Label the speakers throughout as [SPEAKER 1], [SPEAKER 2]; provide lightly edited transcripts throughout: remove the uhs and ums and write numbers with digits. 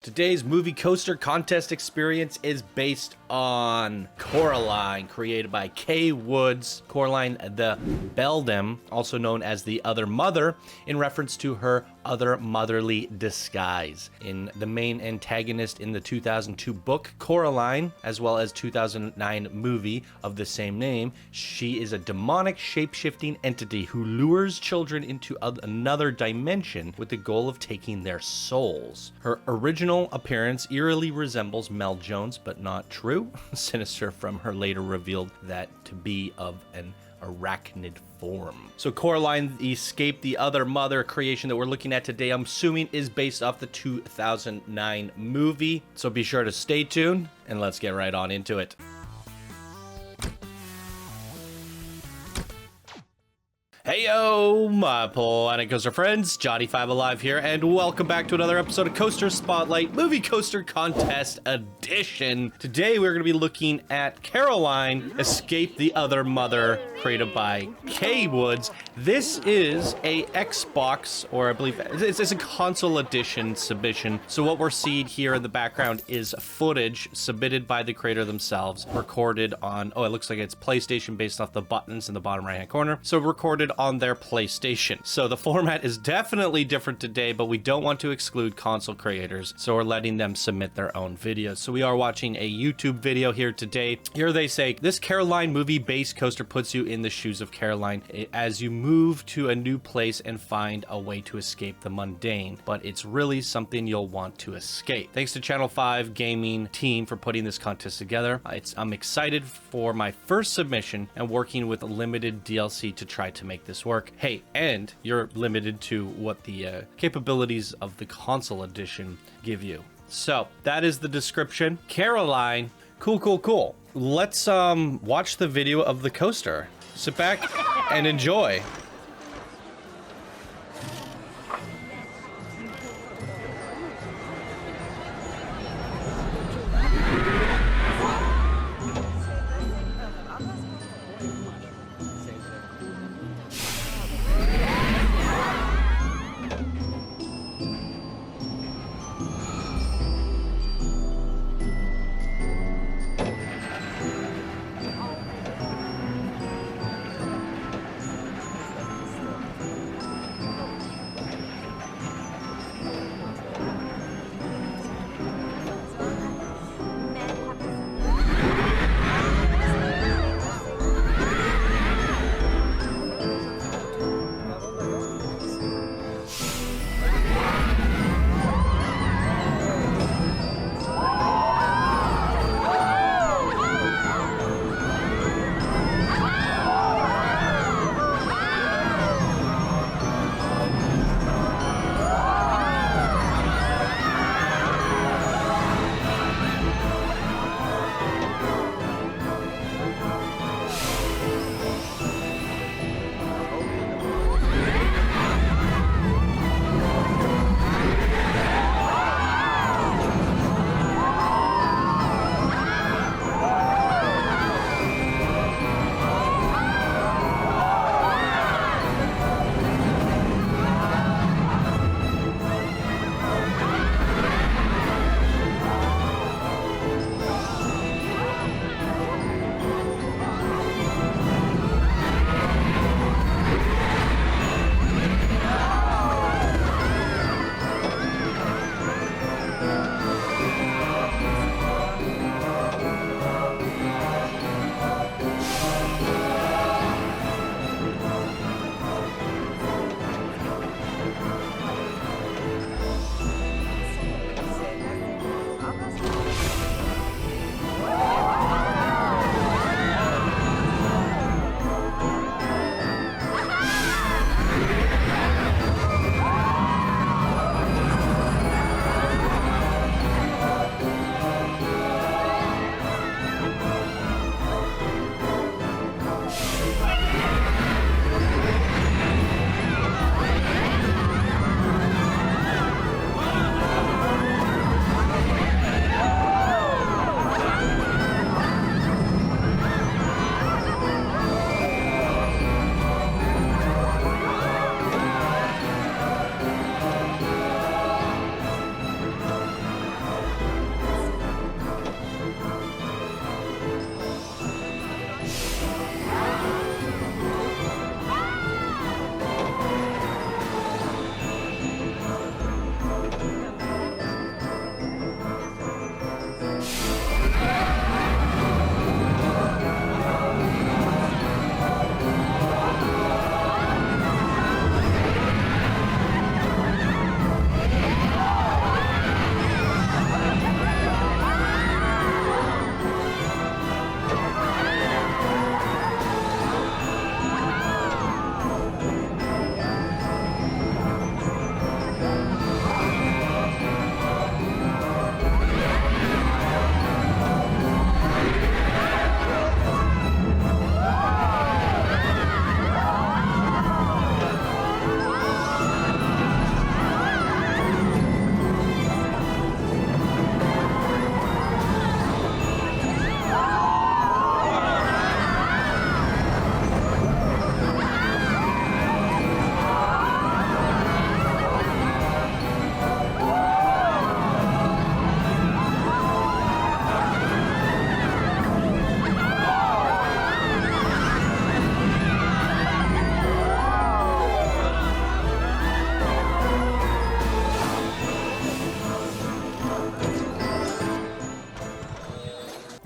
[SPEAKER 1] Today's movie coaster contest experience is based on Coraline, created by Woods. Coraline the Beldam, also known as the Other Mother, in reference to her other motherly disguise. In the main antagonist in the 2002 book Coraline, as well as 2009 movie of the same name, she is a demonic shape-shifting entity who lures children into another dimension with the goal of taking their souls. Her original appearance eerily resembles Mel Jones, but not true. Sinister from her later revealed that to be of an arachnid form. So Coraline, Escape the Other Mother creation that we're looking at today, I'm assuming is based off the 2009 movie. So be sure to stay tuned and let's get right on into it. Heyo, my Planet Coaster friends, Johnny5 Alive here, and welcome back to another episode of Coaster Spotlight Movie Coaster Contest Edition. Today we're going to be looking at Coraline, Escape the Other Mother, created by Woods. This is a Xbox, or I believe it's a console edition submission. So what we're seeing here in the background is footage submitted by the creator themselves, recorded on, it looks like it's PlayStation based off the buttons in the bottom right hand corner. So recorded on their PlayStation. So the format is definitely different today, but we don't want to exclude console creators, so we're letting them submit their own videos. So we are watching a YouTube video here today. Here they say, this Coraline movie-based coaster puts you in the shoes of Coraline as you move to a new place and find a way to escape the mundane, but it's really something you'll want to escape. Thanks to Channel 5 Gaming team for putting this contest together. I'm excited for my first submission and working with limited DLC to try to make this work. Hey, and you're limited to what the capabilities of the console edition give you. So that is the description. Coraline, cool. Let's watch the video of the coaster. Sit back and enjoy.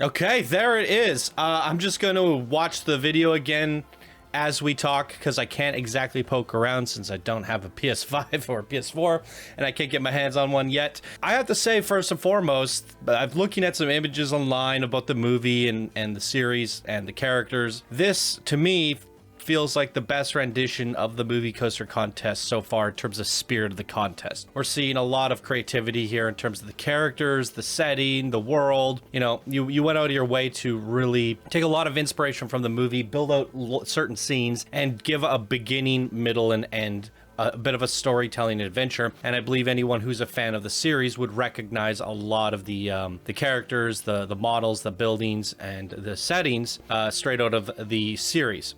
[SPEAKER 1] Okay, there it is. I'm just going to watch the video again as we talk, because I can't exactly poke around since I don't have a PS5 or a PS4, and I can't get my hands on one yet. I have to say, first and foremost, I'm looking at some images online about the movie and the series and the characters. This, to me, feels like the best rendition of the movie coaster contest so far in terms of spirit of the contest. We're seeing a lot of creativity here in terms of the characters, the setting, the world. You know, you went out of your way to really take a lot of inspiration from the movie, build out certain scenes, and give a beginning, middle, and end, a bit of a storytelling adventure. And I believe anyone who's a fan of the series would recognize a lot of the characters, the models, the buildings, and the settings straight out of the series.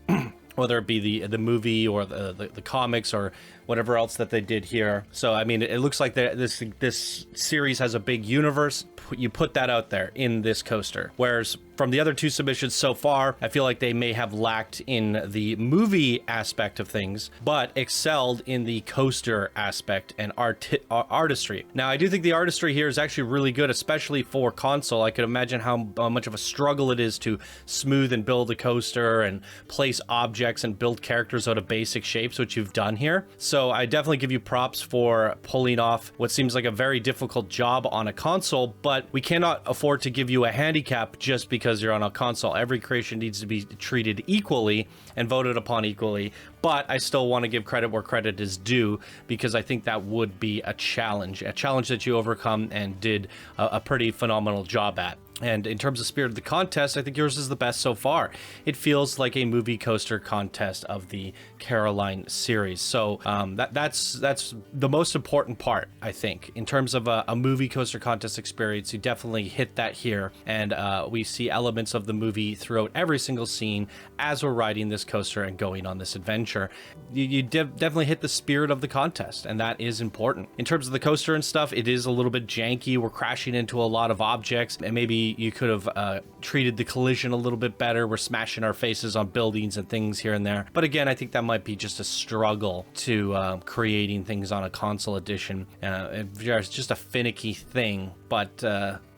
[SPEAKER 1] Whether it be the movie or the comics or whatever else that they did here. So, I mean, it looks like this series has a big universe. You put that out there in this coaster. Whereas from the other two submissions so far, I feel like they may have lacked in the movie aspect of things, but excelled in the coaster aspect and artistry. Now, I do think the artistry here is actually really good, especially for console. I could imagine how much of a struggle it is to smooth and build a coaster and place objects and build characters out of basic shapes, which you've done here. So I definitely give you props for pulling off what seems like a very difficult job on a console, but we cannot afford to give you a handicap just because you're on a console. Every creation needs to be treated equally and voted upon equally, but I still want to give credit where credit is due, because I think that would be a challenge that you overcome and did a pretty phenomenal job at. And in terms of spirit of the contest, I think yours is the best so far. It feels like a movie coaster contest of the Coraline series. So that's the most important part, I think. In terms of a movie coaster contest experience, you definitely hit that here. And we see elements of the movie throughout every single scene as we're riding this coaster and going on this adventure. You definitely hit the spirit of the contest, and that is important. In terms of the coaster and stuff, it is a little bit janky. We're crashing into a lot of objects, and maybe you could have treated the collision a little bit better. We're smashing our faces on buildings and things here and there. But again, I think that might be just a struggle to creating things on a console edition. It's just a finicky thing. But,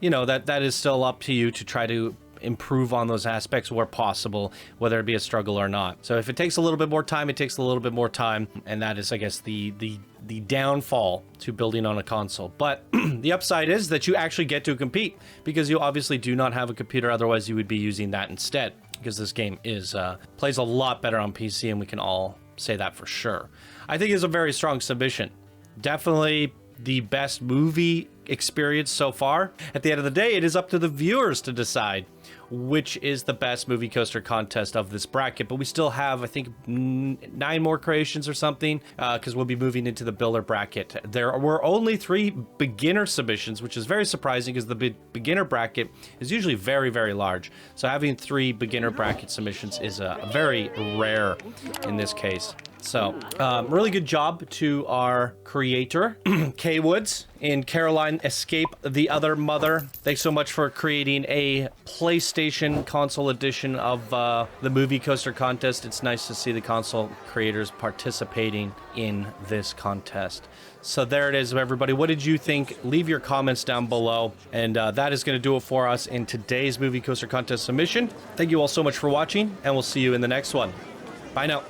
[SPEAKER 1] you know, that is still up to you to try to improve on those aspects where possible, whether it be a struggle or not. So if it takes a little bit more time, it takes a little bit more time. And that is, I guess, the downfall to building on a console. But the upside is that you actually get to compete, because you obviously do not have a computer. Otherwise you would be using that instead, because this game is plays a lot better on PC, and we can all say that for sure. I think it's a very strong submission. Definitely the best movie experience so far. At the end of the day, it is up to the viewers to decide which is the best movie coaster contest of this bracket. But we still have, I think, 9 more creations or something, because we'll be moving into the builder bracket. There were only 3 beginner submissions, which is very surprising, because the beginner bracket is usually very, very large. So having 3 beginner bracket submissions is very rare in this case. So, really good job to our creator, Kwoods, in Coraline Escape the Other Mother. Thanks so much for creating a PlayStation console edition of the movie coaster contest. It's nice to see the console creators participating in this contest. So there it is, everybody. What did you think? Leave your comments down below. And that is going to do it for us in today's movie coaster contest submission. Thank you all so much for watching, and we'll see you in the next one. Bye now.